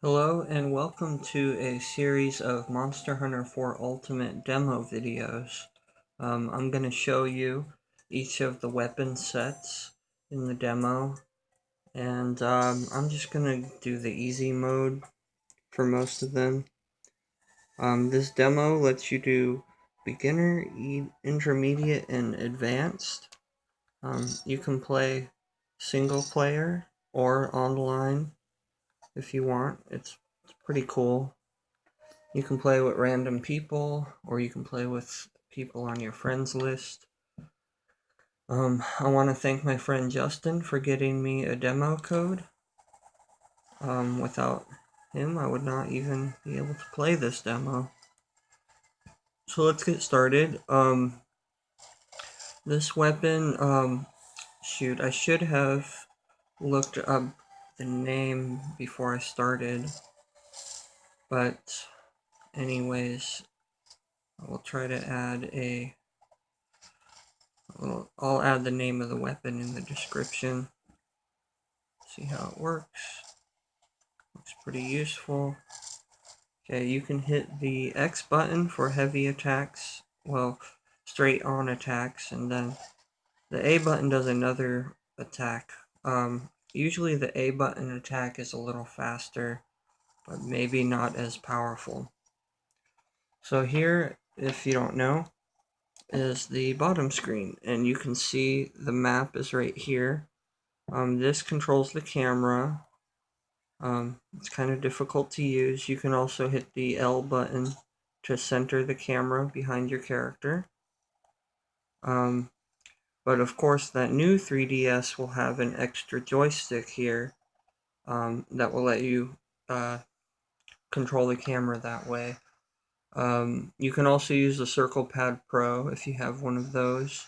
Hello and welcome to a series of Monster Hunter 4 Ultimate demo videos. I'm going to show you each of the weapon sets in the demo, and I'm just going to do the easy mode for most of them. This demo lets you do beginner, intermediate, and advanced. You can play single player or online if you want. It's pretty cool. You can play with random people, or you can play with people on your friends list. I want to thank my friend Justin for getting me a demo code. Without him, I would not even be able to play this demo. So let's get started. This weapon, shoot, I should have looked up the name before I started. But anyways, I will try to add I'll add the name of the weapon in the description. See how it works. Looks pretty useful. Okay, you can hit the X button for heavy attacks, well, straight on attacks, and then the A button does another attack. Usually the A button attack is a little faster, but maybe not as powerful. So here, if you don't know, is the bottom screen, and you can see the map is right here. This controls the camera. It's kind of difficult to use. You can also hit the L button to center the camera behind your character. But of course, that new 3DS will have an extra joystick here that will let you control the camera that way. You can also use the Circle Pad Pro if you have one of those.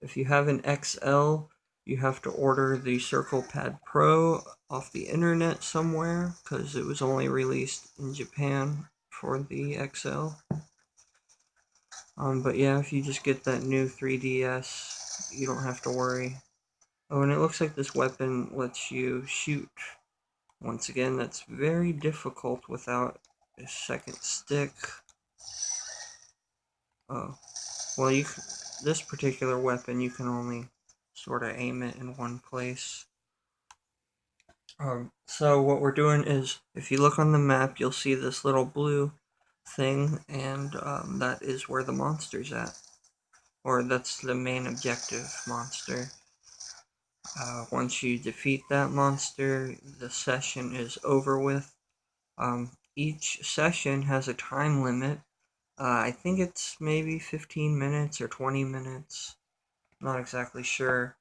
If you have an XL, you have to order the Circle Pad Pro off the internet somewhere, because it was only released in Japan for the XL. But yeah, if you just get that new 3DS, you don't have to worry. Oh, and it looks like this weapon lets you shoot. Once again, that's very difficult without a second stick. Oh, well, this particular weapon, you can only sort of aim it in one place. So what we're doing is, if you look on the map, you'll see this little blue thing, and that is where the monster's at. Or that's the main objective monster. Once you defeat that monster, the session is over with. Each session has a time limit. I think it's maybe 15 minutes or 20 minutes. Not exactly sure.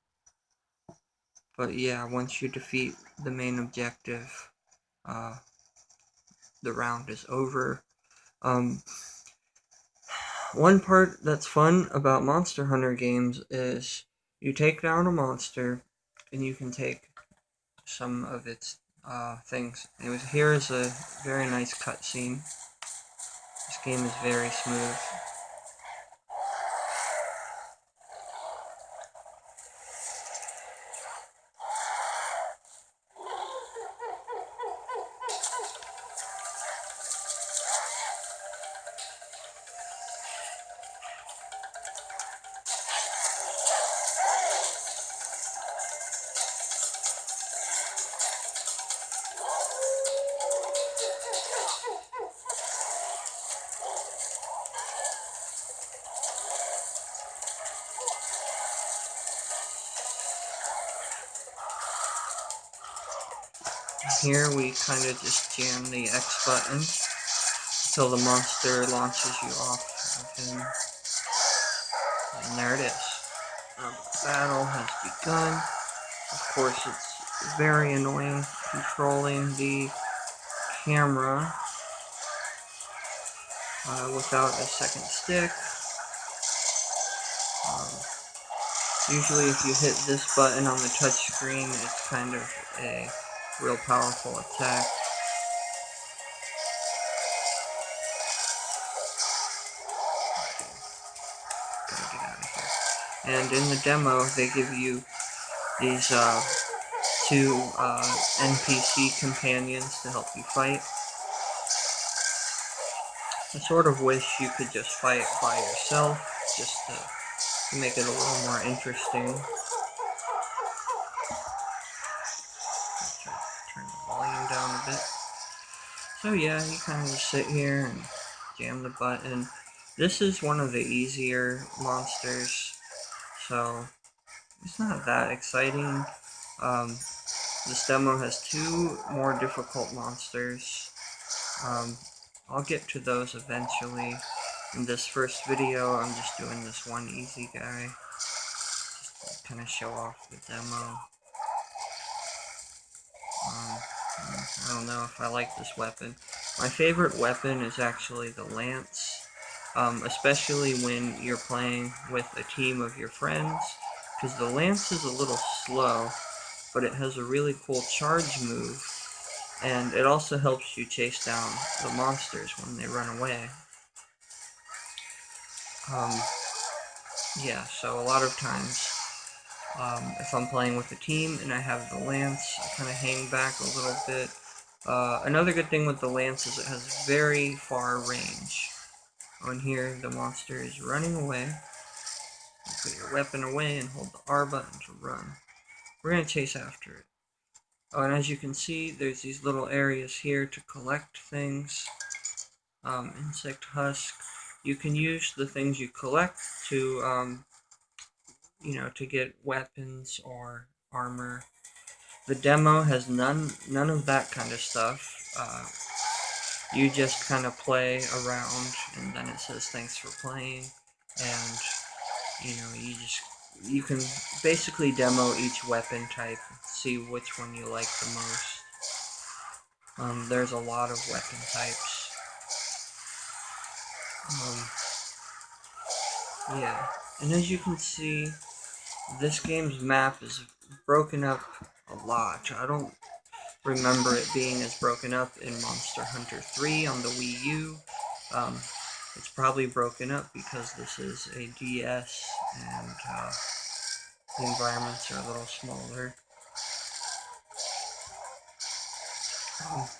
But yeah, once you defeat the main objective, the round is over. One part that's fun about Monster Hunter games is you take down a monster and you can take some of its things. Anyways, here is a very nice cutscene. This game is very smooth. Here we kind of just jam the X button until the monster launches you off of him. And there it is. The battle has begun. Of course, it's very annoying controlling the camera without a second stick. Usually if you hit this button on the touch screen, it's kind of a real powerful attack. Gotta get out of here. And in the demo, they give you these 2 NPC companions to help you fight. I sort of wish you could just fight by yourself, just to make it a little more interesting. Turn the volume down a bit. So yeah, you kind of just sit here and jam the button. This is one of the easier monsters, so it's not that exciting. This demo has 2 more difficult monsters. I'll get to those eventually. In this first video, I'm just doing this one easy guy, just to kind of show off the demo. I don't know if I like this weapon. My favorite weapon is actually the lance, especially when you're playing with a team of your friends, because the lance is a little slow, but it has a really cool charge move, and it also helps you chase down the monsters when they run away. Yeah, so a lot of times, if I'm playing with a team and I have the lance, I kind of hang back a little bit. Another good thing with the lance is it has very far range. On here, the monster is running away. You put your weapon away and hold the R button to run. We're going to chase after it. Oh, and as you can see, there's these little areas here to collect things. Insect husk. You can use the things you collect to, to get weapons or armor. The demo has none of that kind of stuff. You just kind of play around, and then it says thanks for playing, and you can basically demo each weapon type, see which one you like the most. There's a lot of weapon types. Yeah, and as you can see, this game's map is broken up a lot. I don't remember it being as broken up in Monster Hunter 3 on the Wii U. It's probably broken up because this is a DS and the environments are a little smaller.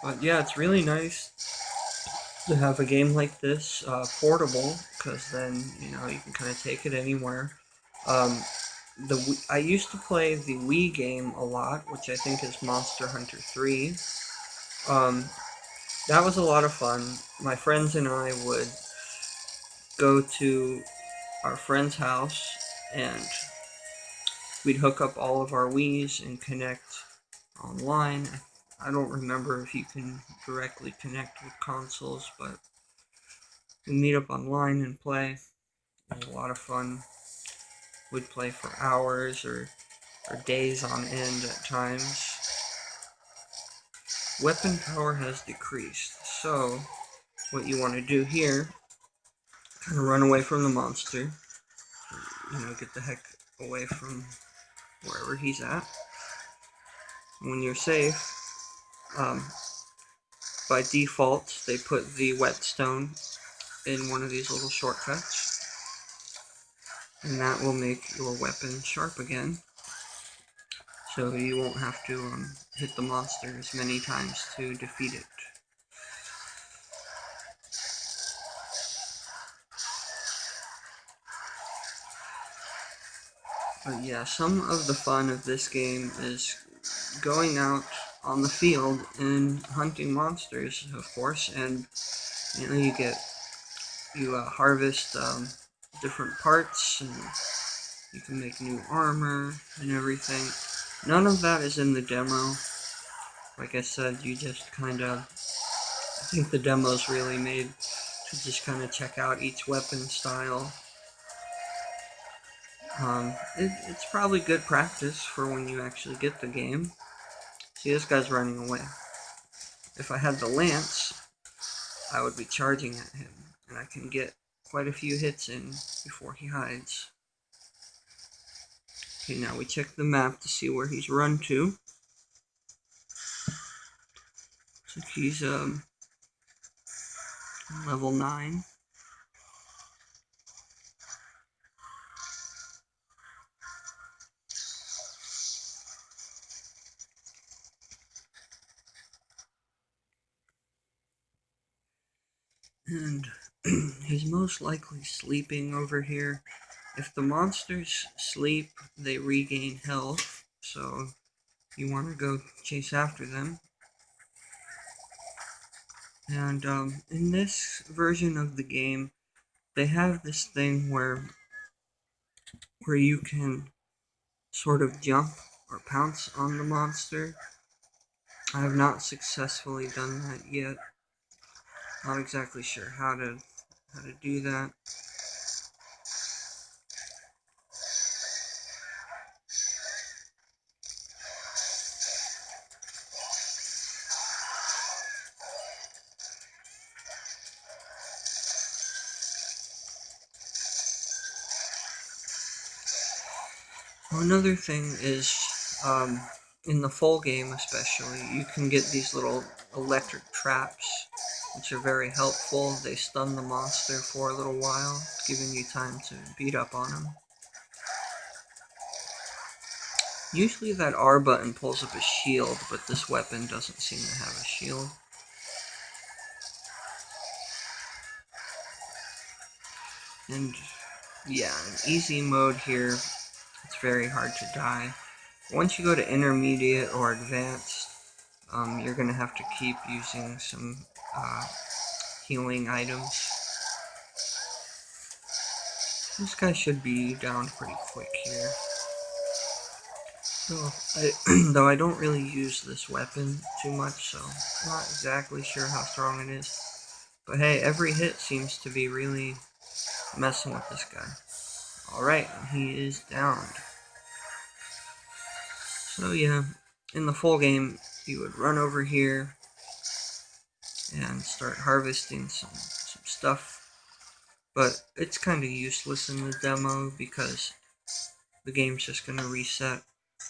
But yeah, it's really nice to have a game like this portable, because then you can kind of take it anywhere. I used to play the Wii game a lot, which I think is Monster Hunter 3. That was a lot of fun. My friends and I would go to our friend's house and we'd hook up all of our Wiis and connect online. I don't remember if you can directly connect with consoles, but we'd meet up online and play. It was a lot of fun. We'd play for hours or days on end at times. Weapon power has decreased, so what you want to do here, kind of run away from the monster, get the heck away from wherever he's at. When you're safe, by default, they put the whetstone in one of these little shortcuts, and that will make your weapon sharp again, so you won't have to hit the monster as many times to defeat it. But yeah, some of the fun of this game is going out on the field and hunting monsters, of course, and you harvest different parts, and you can make new armor and everything. None of that is in the demo. Like I said, you just I think the demo's really made to just kind of check out each weapon style. It's probably good practice for when you actually get the game. See, this guy's running away. If I had the lance, I would be charging at him, and I can get quite a few hits in before he hides. Okay, now we check the map to see where he's run to. So he's level 9. And he's most likely sleeping over here. If the monsters sleep, they regain health, so you want to go chase after them. And in this version of the game, they have this thing where you can sort of jump or pounce on the monster. I have not successfully done that yet. Not exactly sure how to do that. Another thing is, in the full game especially, you can get these little electric traps, which are very helpful. They stun the monster for a little while, giving you time to beat up on him. Usually that R button pulls up a shield, but this weapon doesn't seem to have a shield. And yeah, in easy mode here, it's very hard to die. Once you go to intermediate or advanced, you're going to have to keep using some healing items. This guy should be down pretty quick here. Though I don't really use this weapon too much, so I'm not exactly sure how strong it is. But hey, every hit seems to be really messing with this guy. Alright, he is downed. So yeah, in the full game, you would run over here and start harvesting some stuff. But it's kind of useless in the demo because the game's just going to reset.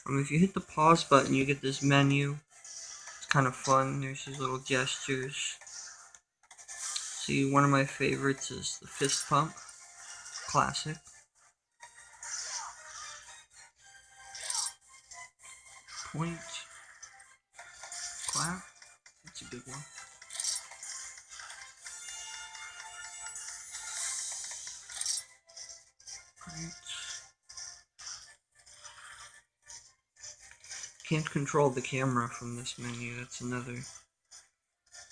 If you hit the pause button, you get this menu. It's kind of fun. There's these little gestures. See, one of my favorites is the fist pump. Classic. Point. Clap. That's a good one. Right. Can't control the camera from this menu. That's another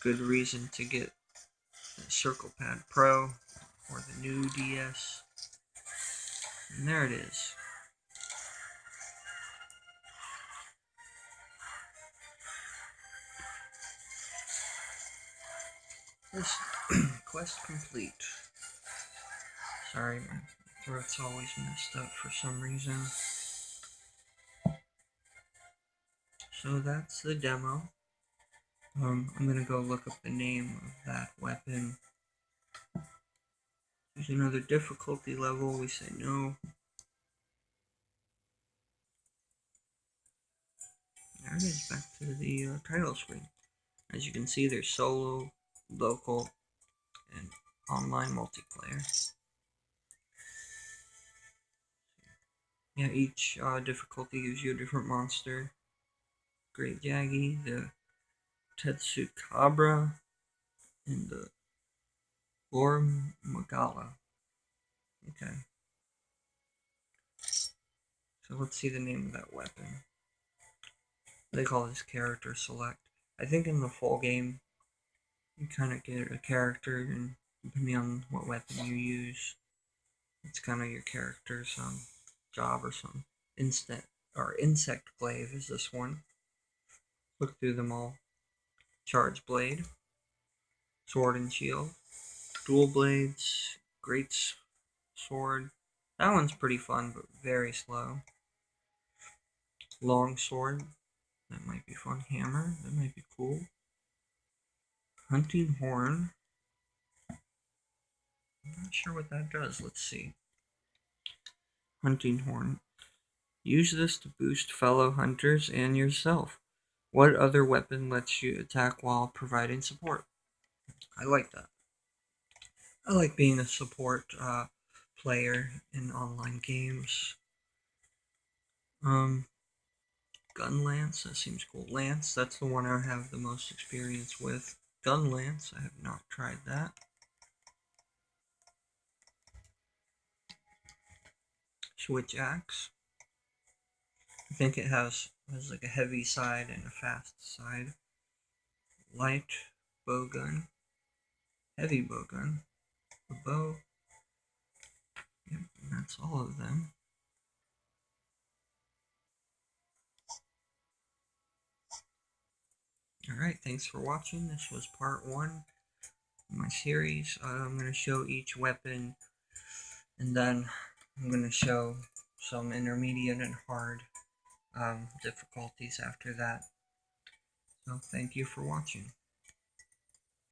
good reason to get the Circle Pad Pro or the new DS. And there it is. This quest complete. Sorry, my throat's always messed up for some reason. So that's the demo. I'm gonna go look up the name of that weapon. There's another difficulty level. We say no. There it is, back to the title screen. As you can see, there's solo, local, and online multiplayer. Yeah, each difficulty gives you a different monster. Great Jaggi, the Tetsukabra, and the Magala. Okay. So let's see the name of that weapon. They call this character select. I think in the full game, you kind of get a character, and depending on what weapon you use, it's kind of your character's job or something. Insect Glaive is this one. Look through them all. Charge Blade, Sword and Shield, Dual Blades, Great Sword. That one's pretty fun, but very slow. Long Sword. That might be fun. Hammer. That might be cool. Hunting Horn. I'm not sure what that does. Let's see. Hunting Horn. Use this to boost fellow hunters and yourself. What other weapon lets you attack while providing support? I like that. I like being a support player in online games. Gun Lance, that seems cool. Lance, that's the one I have the most experience with. Gun Lance, I have not tried that. switch axe. I think it has like a heavy side and a fast side. Light bow gun, heavy bow gun, a bow. Yep, and that's all of them. Alright, thanks for watching. This was part 1 of my series. I'm going to show each weapon, and then I'm going to show some intermediate and hard difficulties after that. So thank you for watching.